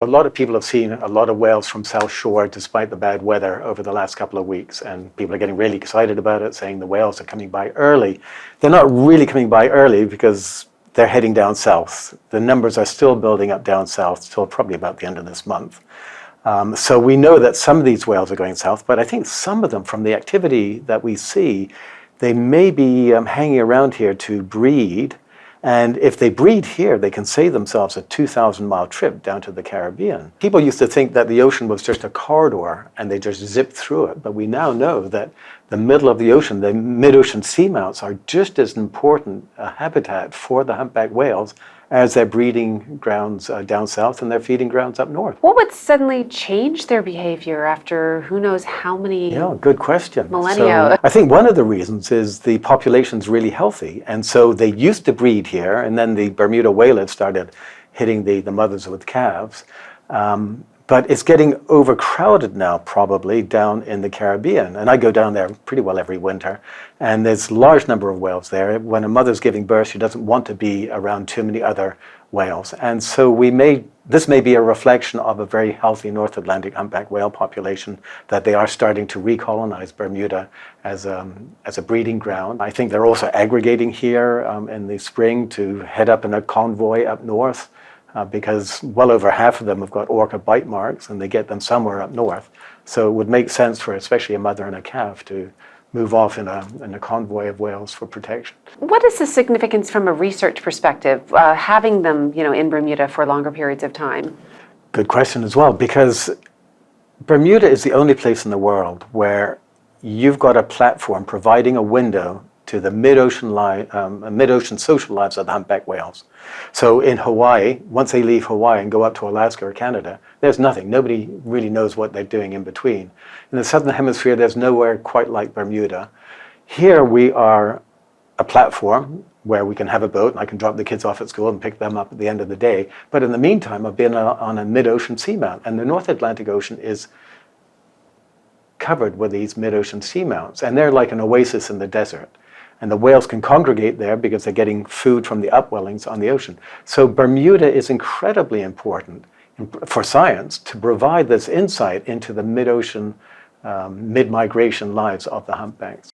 A lot of people have seen a lot of whales from South Shore despite the bad weather over the last couple of weeks, and people are getting really excited about it, saying the whales are coming by early. They're not really coming by early because they're heading down south. The numbers are still building up down south till probably about the end of this month. So we know that some of these whales are going south, but I think some of them, from the activity that we see, they may be hanging around here to breed. And if they breed here, they can save themselves a 2,000-mile trip down to the Caribbean. People used to think that the ocean was just a corridor and they just zipped through it. But we now know that the middle of the ocean, the mid-ocean seamounts, are just as important a habitat for the humpback whales as their breeding grounds down south and their feeding grounds up north. What would suddenly change their behavior after who knows how many good question. millennia? So I think one of the reasons is the population's really healthy. And so they used to breed here, and then the Bermuda whalers started hitting the mothers with calves. But it's getting overcrowded now, probably, down in the Caribbean. And I go down there pretty well every winter, and there's a large number of whales there. When a mother's giving birth, she doesn't want to be around too many other whales. And so this may be a reflection of a very healthy North Atlantic humpback whale population, that they are starting to recolonize Bermuda as a breeding ground. I think they're also aggregating here in the spring to head up in a convoy up north. Because well over half of them have got orca bite marks, and they get them somewhere up north. So it would make sense for especially a mother and a calf to move off in a convoy of whales for protection. What is the significance from a research perspective, having them in Bermuda for longer periods of time? Good question as well, because Bermuda is the only place in the world where you've got a platform providing a window to the mid-ocean social lives of the humpback whales. So in Hawaii, once they leave Hawaii and go up to Alaska or Canada, there's nothing. Nobody really knows what they're doing in between. In the southern hemisphere, there's nowhere quite like Bermuda. Here we are a platform where we can have a boat, and I can drop the kids off at school and pick them up at the end of the day. But in the meantime, I've been on a mid-ocean seamount, and the North Atlantic Ocean is covered with these mid-ocean seamounts, and they're like an oasis in the desert. And the whales can congregate there because they're getting food from the upwellings on the ocean. So Bermuda is incredibly important for science to provide this insight into the mid-ocean, mid-migration lives of the humpbacks.